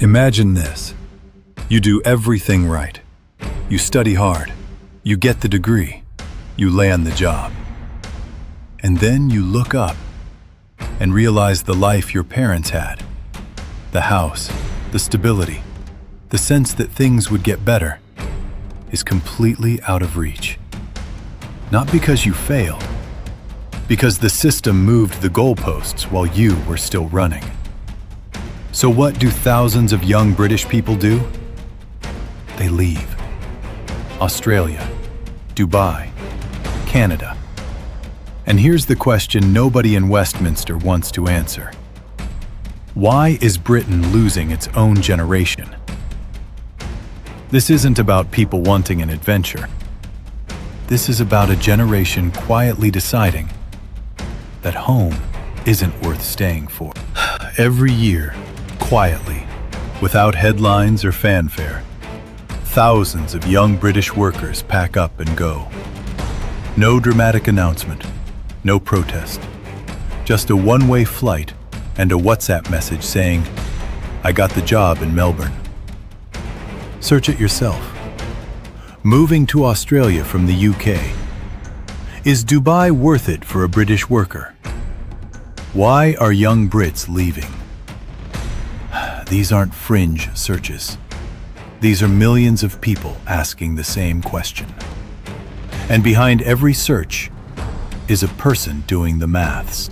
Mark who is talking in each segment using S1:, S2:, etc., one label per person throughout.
S1: Imagine this. You do everything right. You study hard. You get the degree. You land the job. And then you look up and realize the life your parents had. The house, the stability, the sense that things would get better is completely out of reach. Not because you failed, because the system moved the goalposts while you were still running. So what do thousands of young British people do? They leave. Australia, Dubai, Canada. And here's the question nobody in Westminster wants to answer. Why is Britain losing its own generation? This isn't about people wanting an adventure. This is about a generation quietly deciding that home isn't worth staying for. Every year, quietly, without headlines or fanfare, thousands of young British workers pack up and go. No dramatic announcement, no protest, just a one-way flight and a WhatsApp message saying, "I got the job in Melbourne." Search it yourself. Moving to Australia from the UK. Is Dubai worth it for a British worker? Why are young Brits leaving? These aren't fringe searches. These are millions of people asking the same question. And behind every search is a person doing the maths.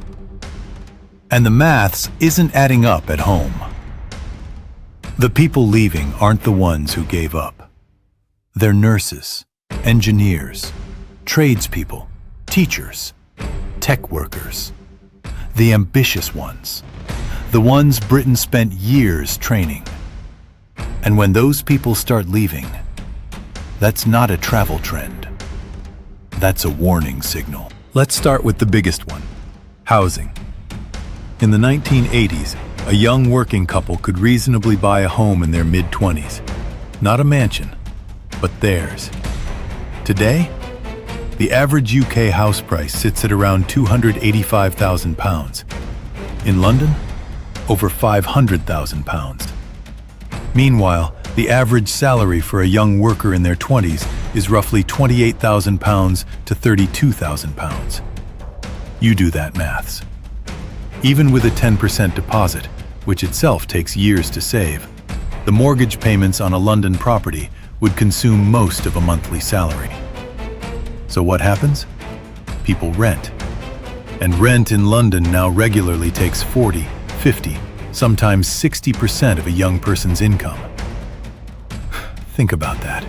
S1: And the maths isn't adding up at home. The people leaving aren't the ones who gave up. They're nurses, engineers, tradespeople, teachers, tech workers. The ambitious ones. The ones Britain spent years training. And when those people start leaving, that's not a travel trend. That's a warning signal. Let's start with the biggest one, housing. In the 1980s, a young working couple could reasonably buy a home in their mid-20s. Not a mansion, but theirs. Today, the average UK house price sits at around £285,000. In London, over £500,000. Meanwhile, the average salary for a young worker in their 20s is roughly £28,000 to £32,000. You do that maths. Even with a 10% deposit, which itself takes years to save, the mortgage payments on a London property would consume most of a monthly salary. So what happens? People rent. And rent in London now regularly takes 40, 50, sometimes 60% of a young person's income. Think about that.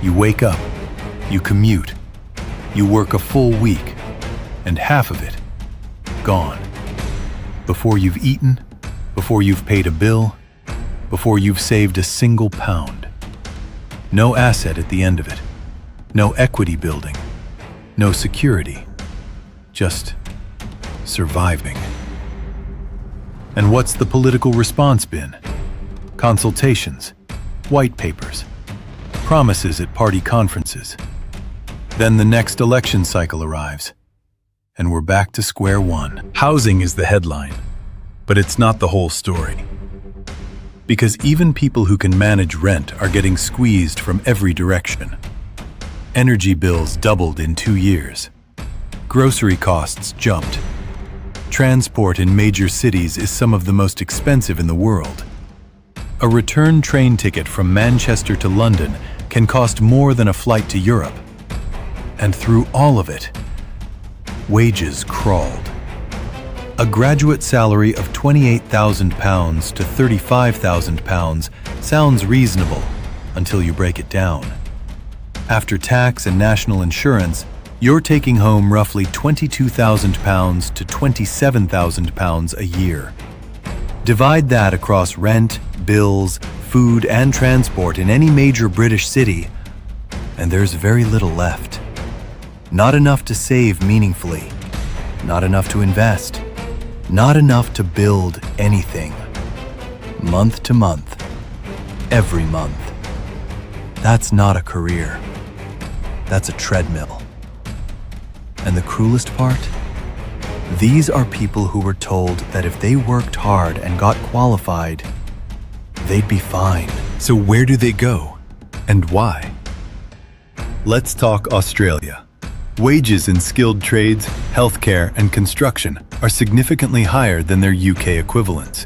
S1: You wake up, you commute, you work a full week, and half of it, gone. Before you've eaten, before you've paid a bill, before you've saved a single pound. No asset at the end of it. No equity building. No security. Just surviving. And what's the political response been? Consultations, white papers, promises at party conferences. Then the next election cycle arrives, and we're back to square one. Housing is the headline, but it's not the whole story. Because even people who can manage rent are getting squeezed from every direction. Energy bills doubled in 2 years. Grocery costs jumped. Transport in major cities is some of the most expensive in the world. A return train ticket from Manchester to London can cost more than a flight to Europe. And through all of it, wages crawled. A graduate salary of £28,000 to £35,000 sounds reasonable until you break it down. After tax and national insurance, you're taking home roughly £22,000 to £27,000 a year. Divide that across rent, bills, food, and transport in any major British city, and there's very little left. Not enough to save meaningfully, not enough to invest, not enough to build anything. Month to month, every month. That's not a career. That's a treadmill. And the cruelest part? These are people who were told that if they worked hard and got qualified, they'd be fine. So where do they go? And why? Let's talk Australia. Wages in skilled trades, healthcare, and construction are significantly higher than their UK equivalents.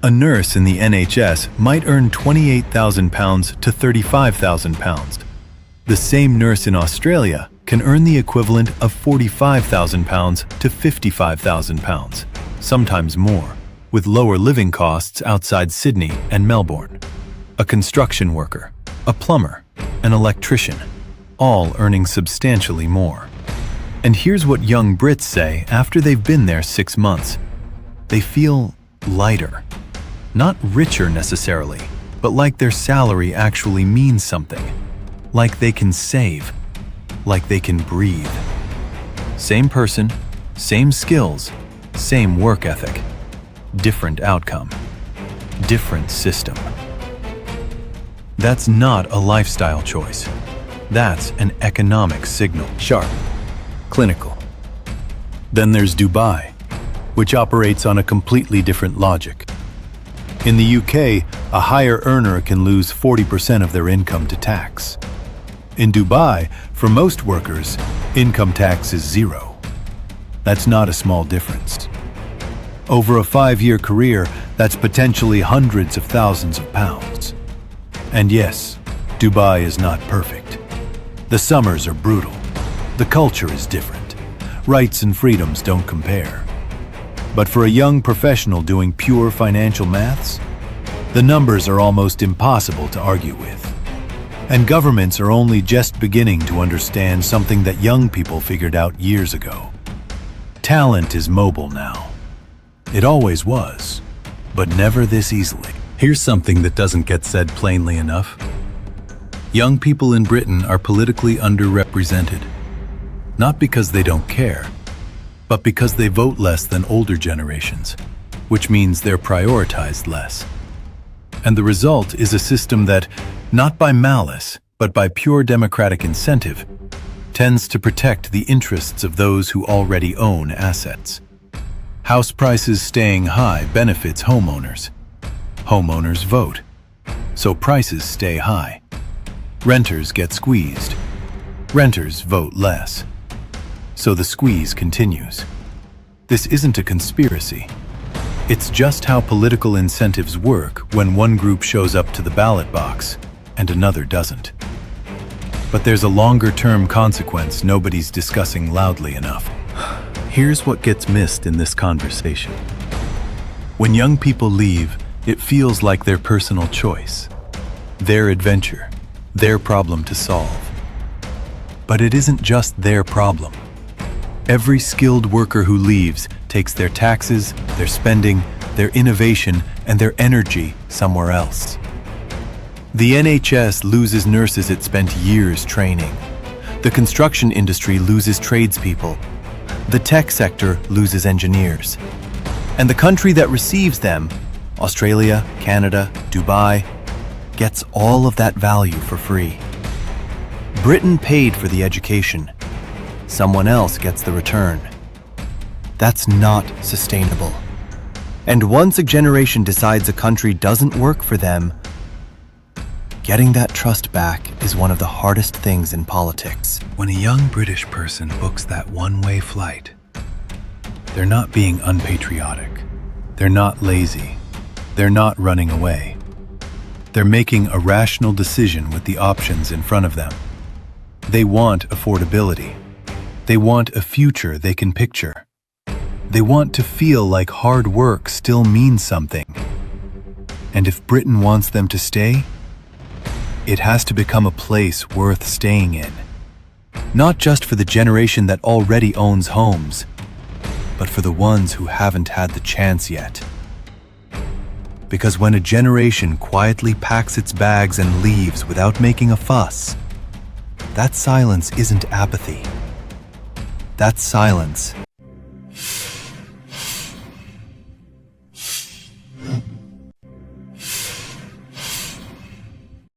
S1: A nurse in the NHS might earn £28,000 to £35,000. The same nurse in Australia can earn the equivalent of £45,000 to £55,000, sometimes more, with lower living costs outside Sydney and Melbourne. A construction worker, a plumber, an electrician, all earning substantially more. And here's what young Brits say after they've been there 6 months. They feel lighter. Not richer necessarily, but like their salary actually means something. Like they can save. Like they can breathe. Same person, same skills, same work ethic. Different outcome. Different system. That's not a lifestyle choice. That's an economic signal. Sharp. Clinical. Then there's Dubai, which operates on a completely different logic. In the UK, a higher earner can lose 40% of their income to tax. In Dubai, for most workers, income tax is 0. That's not a small difference. Over a 5-year career, that's potentially hundreds of thousands of pounds. And yes, Dubai is not perfect. The summers are brutal. The culture is different. Rights and freedoms don't compare. But for a young professional doing pure financial maths, the numbers are almost impossible to argue with. And governments are only just beginning to understand something that young people figured out years ago. Talent is mobile now. It always was, but never this easily. Here's something that doesn't get said plainly enough. Young people in Britain are politically underrepresented. Not because they don't care, but because they vote less than older generations, which means they're prioritized less. And the result is a system that, not by malice, but by pure democratic incentive, tends to protect the interests of those who already own assets. House prices staying high benefits homeowners. Homeowners vote, so prices stay high. Renters get squeezed. Renters vote less. So the squeeze continues. This isn't a conspiracy. It's just how political incentives work when one group shows up to the ballot box and another doesn't. But there's a longer-term consequence nobody's discussing loudly enough. Here's what gets missed in this conversation. When young people leave, it feels like their personal choice, their adventure, their problem to solve. But it isn't just their problem. Every skilled worker who leaves takes their taxes, their spending, their innovation, and their energy somewhere else. The NHS loses nurses it spent years training. The construction industry loses tradespeople. The tech sector loses engineers. And the country that receives them, Australia, Canada, Dubai, gets all of that value for free. Britain paid for the education. Someone else gets the return. That's not sustainable. And once a generation decides a country doesn't work for them, getting that trust back is one of the hardest things in politics. When a young British person books that one-way flight, they're not being unpatriotic. They're not lazy. They're not running away. They're making a rational decision with the options in front of them. They want affordability. They want a future they can picture. They want to feel like hard work still means something. And if Britain wants them to stay, it has to become a place worth staying in. Not just for the generation that already owns homes, but for the ones who haven't had the chance yet. Because when a generation quietly packs its bags and leaves without making a fuss, that silence isn't apathy. That silence